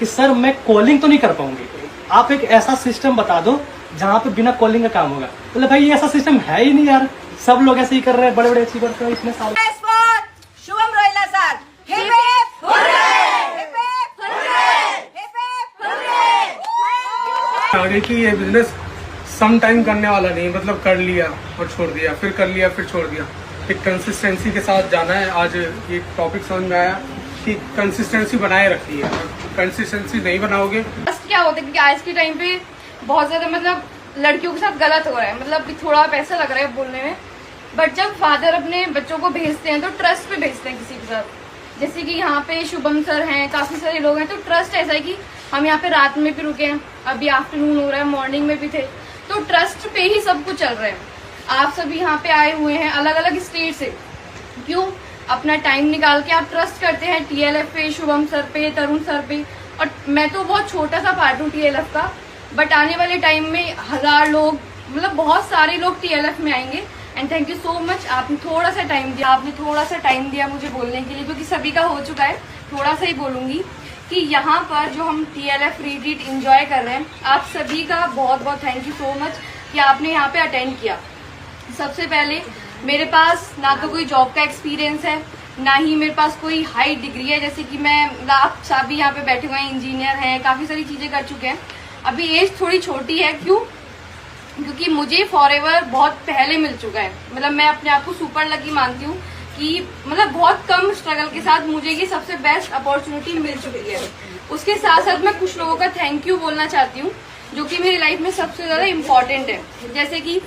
कि सर मैं कॉलिंग तो नहीं कर पाऊंगी, आप एक ऐसा सिस्टम बता दो जहाँ पे बिना कॉलिंग का काम होगा। बोले भाई ये ऐसा सिस्टम है ही नहीं यार, सब लोग ऐसे ही कर रहे हैं, बड़े बड़े अचीवर कर रहे हैं इतने साल। Shubham Rohila sir, hip hip hurray, hip hip hurray, hip hip hurray. आगे की ये बिजनेस सम टाइम करने वाला नहीं, मतलब कर लिया और छोड़ दिया, फिर कर लिया फिर छोड़ दिया। एक कंसिस्टेंसी के साथ जाना है। आज एक टॉपिक समझ में आया कि कंसिस्टेंसी बनाए रखनी है, कंसिस्टेंसी नहीं बनाओगे। क्या होता है कि आज के टाइम पे बहुत ज्यादा मतलब लड़कियों के साथ गलत हो रहा है, मतलब थोड़ा पैसा लग रहा है बोलने में, बट जब फादर अपने बच्चों को भेजते हैं तो ट्रस्ट पे भेजते हैं किसी के साथ। जैसे कि यहाँ पे शुभम सर हैं, काफी सारे लोग हैं, तो ट्रस्ट ऐसा है कि हम यहाँ पे रात में भी रुके हैं, अभी आफ्टरनून हो रहा है, मॉर्निंग में भी थे, तो ट्रस्ट पे ही सब कुछ चल रहा है। आप सभी यहाँ पे आए हुए हैं अलग अलग स्टेट से, क्यों? अपना टाइम निकाल के आप ट्रस्ट करते हैं TLF पे, शुभम सर पे, तरुण सर पे। और मैं तो बहुत छोटा सा पार्ट हूँ TLF का, बट आने वाले टाइम में 1000 लोग, मतलब बहुत सारे लोग TLF में आएंगे। And thank you so much, आपने थोड़ा सा टाइम दिया मुझे बोलने के लिए, क्योंकि सभी का हो चुका है। थोड़ा सा ही बोलूंगी कि यहाँ पर जो हम TLF रिट्रीट एंजॉय कर रहे हैं, आप सभी का बहुत बहुत थैंक यू सो मच कि आपने यहाँ पे अटेंड किया। सबसे पहले मेरे पास ना तो कोई जॉब का एक्सपीरियंस है, ना ही मेरे पास कोई हाई डिग्री है, जैसे कि आप सभी यहाँ पे बैठे हुए हैं, इंजीनियर हैं, काफी सारी चीजें कर चुके हैं। अभी एज थोड़ी छोटी है, क्यों? क्योंकि मुझे फॉरएवर बहुत पहले मिल चुका है, मतलब मैं अपने आप को सुपर लकी मानती हूँ कि मतलब बहुत कम स्ट्रगल के साथ मुझे ये सबसे बेस्ट अपॉर्चुनिटी मिल चुकी है। उसके साथ साथ मैं कुछ लोगों का थैंक यू बोलना चाहती हूँ जो कि मेरी लाइफ में सबसे ज्यादा इम्पोर्टेंट है। जैसे कि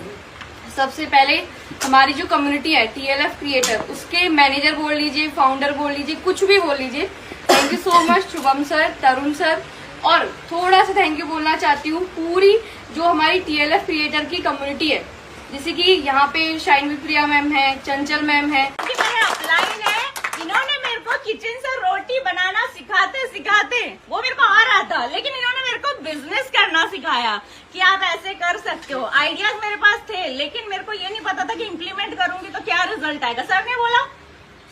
सबसे पहले हमारी जो कम्युनिटी है TLF क्रिएटर, उसके मैनेजर बोल लीजिए, फाउंडर बोल लीजिए, कुछ भी बोल लीजिए, thank you so much Shubham sir, Tarun sir. और थोड़ा सा थैंक यू बोलना चाहती हूँ पूरी जो हमारी TLF क्रिएटर की कम्युनिटी है, जैसे कि यहाँ पे शाइन विप्रिया मैम है, चंचल मैम है। मेरा अपलाइन है, इन्होंने मेरे को किचन से रोटी बनाना सिखाते सिखाते, वो मेरे को आ रहा था, लेकिन इन्होंने मेरे को बिजनेस करना सिखाया कि आप ऐसे कर सकते हो। आइडियाज मेरे पास थे, लेकिन मेरे को ये नहीं पता था कि इम्प्लीमेंट करूंगी तो क्या रिजल्ट आएगा। सर ने बोला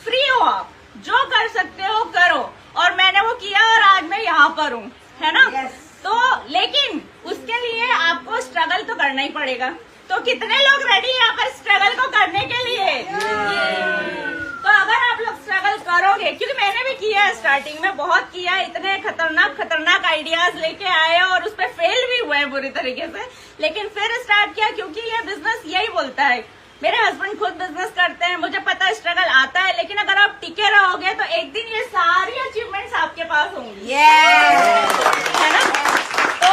फ्री हो आप, जो कर सकते हो करो, और मैंने वो किया और आज मैं यहाँ पर हूँ, है ना? तो लेकिन उसके लिए आपको स्ट्रगल तो करना ही पड़ेगा। तो कितने लोग रेडी है यहाँ पर स्ट्रगल को करने के लिए? तो अगर आप लोग स्ट्रगल करोगे, क्योंकि मैंने भी किया है, स्टार्टिंग में बहुत किया, इतने खतरनाक आइडियाज लेके आए और उस पर फेल भी हुए बुरी तरीके से, लेकिन फिर स्टार्ट किया, क्योंकि ये बिजनेस यही बोलता है। मेरे हस्बैंड खुद बिजनेस करते हैं, मुझे पता है स्ट्रगल आता है, लेकिन अगर आप टिके रहोगे तो एक दिन ये सारी अचीवमेंट्स आपके पास होंगी, है ना? तो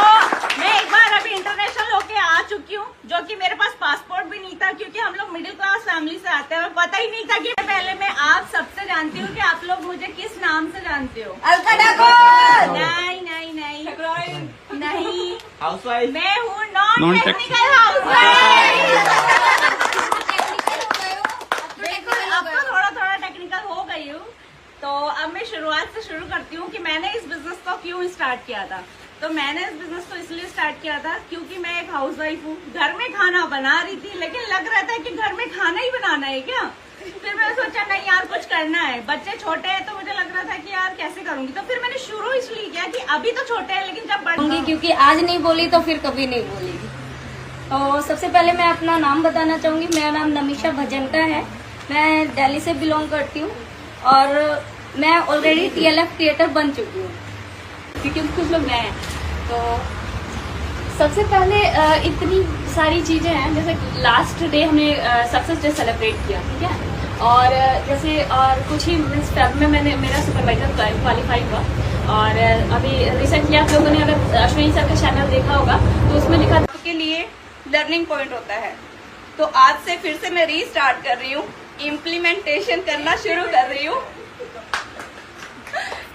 मैं एक बार अभी इंटरनेशनल होके आ चुकी हूँ, जो कि मेरे पास पासपोर्ट भी नहीं था, क्योंकि हम लोग मिडिल क्लास फैमिली से आते हैं। पता ही नहीं था कि पहले मैं आप सबसे जानती हूँ कि आप लोग मुझे किस नाम से जानते हो। नहीं नहीं नहीं नहीं, हाउसवाइफ। मैं हूँ नॉन टेक्निकल हाउसवाइफ। थोड़ा टेक्निकल हो गई हूँ। तो अब मैं शुरुआत से शुरू करती हूँ कि मैंने इस बिजनेस को क्यों स्टार्ट किया था। तो मैंने इस बिजनेस को इसलिए स्टार्ट किया था क्योंकि मैं एक हाउसवाइफ हूँ, घर में खाना बना रही थी, लेकिन लग रहा था कि घर में खाना ही बनाना है क्या। फिर मैंने सोचा नहीं यार कुछ करना है, बच्चे छोटे हैं, तो मुझे लग रहा था कि यार कैसे करूंगी। तो फिर मैंने शुरू इसलिए किया कि अभी तो छोटे हैं, लेकिन जब बढ़ूंगी, क्योंकि आज नहीं बोली तो फिर कभी नहीं बोलेगी। तो सबसे पहले मैं अपना नाम बताना चाहूंगी। मेरा नाम नमिशा भजंका है, मैं दिल्ली से बिलोंग करती हूँ और मैं ऑलरेडी TLF क्रिएटर बन चुकी हूँ, क्योंकि कुछ लोग नए हैं। तो सबसे पहले इतनी सारी चीजें हैं, जैसे लास्ट डे हमने सक्सेस डे सेलिब्रेट किया, ठीक है, और जैसे और कुछ ही फेब में मैंने मेरा सुपरवाइजर क्वालिफाई हुआ। और अभी रिसेंटली आप लोगों ने अगर अश्विनी सर का चैनल देखा होगा तो उसमें लिखा के लिए लर्निंग पॉइंट होता है। तो आज से फिर से मैं रीस्टार्ट कर रही हूँ, इम्प्लीमेंटेशन करना शुरू कर रही हूँ।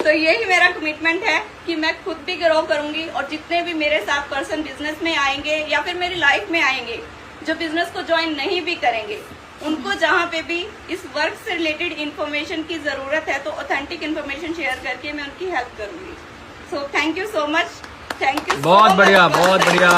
तो यही मेरा कमिटमेंट है कि मैं खुद भी ग्रो करूंगी, और जितने भी मेरे साथ पर्सन बिजनेस में आएंगे या फिर मेरी लाइफ में आएंगे जो बिजनेस को ज्वाइन नहीं भी करेंगे, उनको जहाँ पे भी इस वर्क से रिलेटेड इन्फॉर्मेशन की जरूरत है तो ऑथेंटिक इन्फॉर्मेशन शेयर करके मैं उनकी हेल्प करूंगी। So thank you so much, thank you. बहुत बढ़िया, बहुत बढ़िया।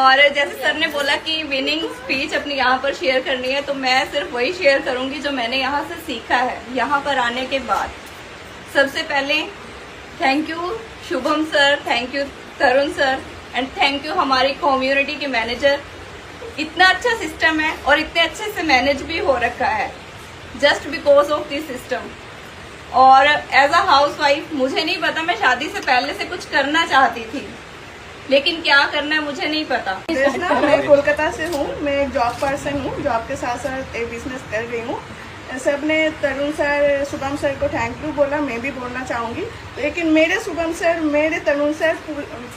और जैसे सर ने बोला कि विनिंग स्पीच अपनी यहाँ पर शेयर करनी है, तो मैं सिर्फ वही शेयर करूंगी जो मैंने यहाँ से सीखा है यहाँ पर आने के बाद। सबसे पहले thank you Shubham sir, thank you Tarun sir, and thank you हमारी कम्युनिटी के मैनेजर। इतना अच्छा सिस्टम है और इतने अच्छे से मैनेज भी हो रखा है just because of this system. और एज अ हाउस वाइफ मुझे नहीं पता, मैं शादी से पहले से कुछ करना चाहती थी, लेकिन क्या करना है मुझे नहीं पता। मैं कोलकाता से हूँ, मैं एक जॉब पर्सन हूँ, जॉब के साथ साथ एक बिजनेस कर रही हूँ। सब ने तरुण सर, शुभम सर को थैंक यू बोला, मैं भी बोलना चाहूँगी, लेकिन मेरे शुभम सर, मेरे तरुण सर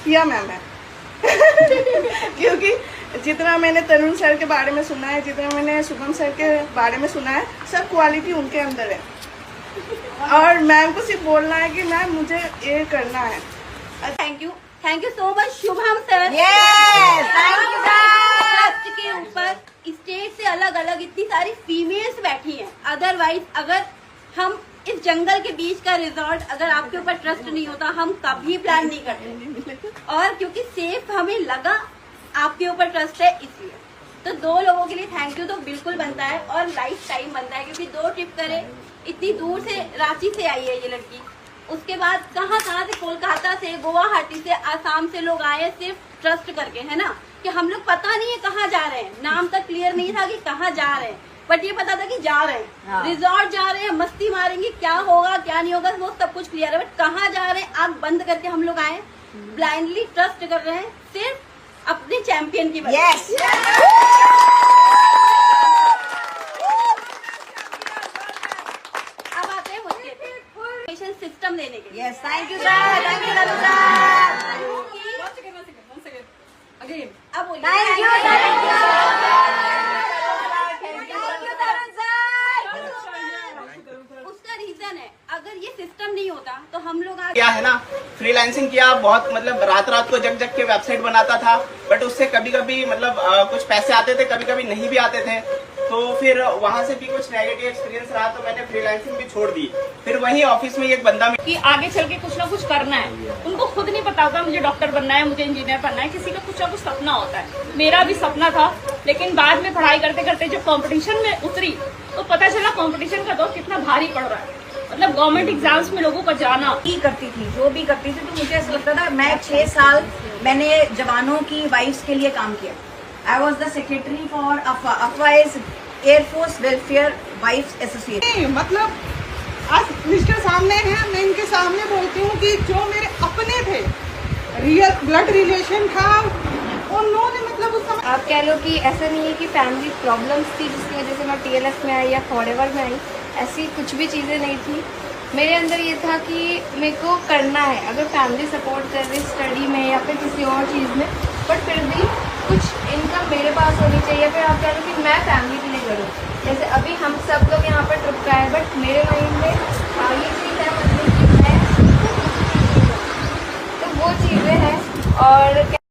किया मैम है क्योंकि जितना मैंने तरुण सर के बारे में सुना है, जितना मैंने शुभम सर के बारे में सुना है, सब क्वालिटी उनके अंदर है। और मैम को सिर्फ बोलना है कि मैम मुझे ये करना है। Thank you so much Shubham sir. Trust के ऊपर स्टेज से अलग अलग इतनी सारी फीमेल्स बैठी हैं। अदरवाइज अगर हम इस जंगल के बीच का रिजॉर्ट, अगर आपके ऊपर ट्रस्ट नहीं होता हम कभी प्लान नहीं करते। और क्योंकि सेफ हमें लगा, आपके ऊपर ट्रस्ट है, इसलिए तो 2 लोगों के लिए थैंक यू तो बिल्कुल बनता है और लाइफ टाइम बनता है, क्योंकि 2 ट्रिप करे, इतनी दूर से रांची से आई है ये लड़की, उसके बाद कहाँ से, कोलकाता से, गुवाहाटी से, आसाम से लोग आए सिर्फ ट्रस्ट करके, है ना, कि हम लोग पता नहीं है कहाँ जा रहे हैं, नाम तक क्लियर नहीं था कि कहाँ जा रहे हैं, बट ये पता था कि जा रहे हैं, रिजॉर्ट जा रहे हैं, मस्ती मारेंगे, क्या होगा क्या नहीं होगा वो सब कुछ क्लियर है, बट कहाँ जा रहे हैं आंख बंद करके हम लोग आए, ब्लाइंडली ट्रस्ट कर रहे हैं सिर्फ अपने चैंपियन की वजह से। अब आते हैं मुझे सिस्टम देने के लिए। Thank you sir, thank you अब उसका रीजन है, अगर ये सिस्टम नहीं होता तो हम लोग क्या है ना, फ्रीलांसिंग किया, बहुत मतलब रात को जग के वेबसाइट बनाता था, बट उससे कभी कभी मतलब कुछ पैसे आते थे, कभी कभी नहीं भी आते थे, तो फिर वहाँ से भी कुछ नेगेटिव एक्सपीरियंस रहा, तो मैंने फ्रीलांसिंग भी छोड़ दी। फिर वही ऑफिस में एक बंदा कि आगे चल के कुछ ना कुछ करना है, उनको खुद नहीं पता होता मुझे डॉक्टर बनना है, मुझे इंजीनियर बनना है, किसी का कुछ ना कुछ सपना होता है। मेरा भी सपना था, लेकिन बाद में पढ़ाई करते करते जब कंपटीशन में उतरी तो पता चला कंपटीशन का दौर कितना भारी पड़ रहा है। मतलब गवर्नमेंट एग्जाम्स में लोगों का जाना ही करती थी, जो भी करती थी, तो मुझे ऐसा लगता था, मैं 6 साल मैंने जवानों की वाइफ्स के लिए काम किया। I was the secretary for अफवाइज एयरफोर्स वेलफेयर वाइफ्स एसोसिएशन। मतलब आज मिस्टर सामने हैं, मैं इनके सामने बोलती हूँ कि जो मेरे अपने थे, रियल ब्लड रिलेशन था, उन्होंने मतलब उस समय आप कह लो कि ऐसा नहीं है कि फैमिली प्रॉब्लम्स थी जिसकी वजह से मैं TLS में आई या फॉरएवर में आई, ऐसी कुछ भी चीज़ें नहीं थी। मेरे अंदर ये था कि मेरे को करना है, अगर फैमिली सपोर्ट कर रही स्टडी में या फिर किसी और चीज़ में, बट फिर भी कुछ इनकम मेरे पास होनी चाहिए। फिर आप कह लो कि मैं फैमिली के लिए करूँ, जैसे अभी हम सब लोग यहाँ पर ट्रिप का है, बट मेरे माइंड में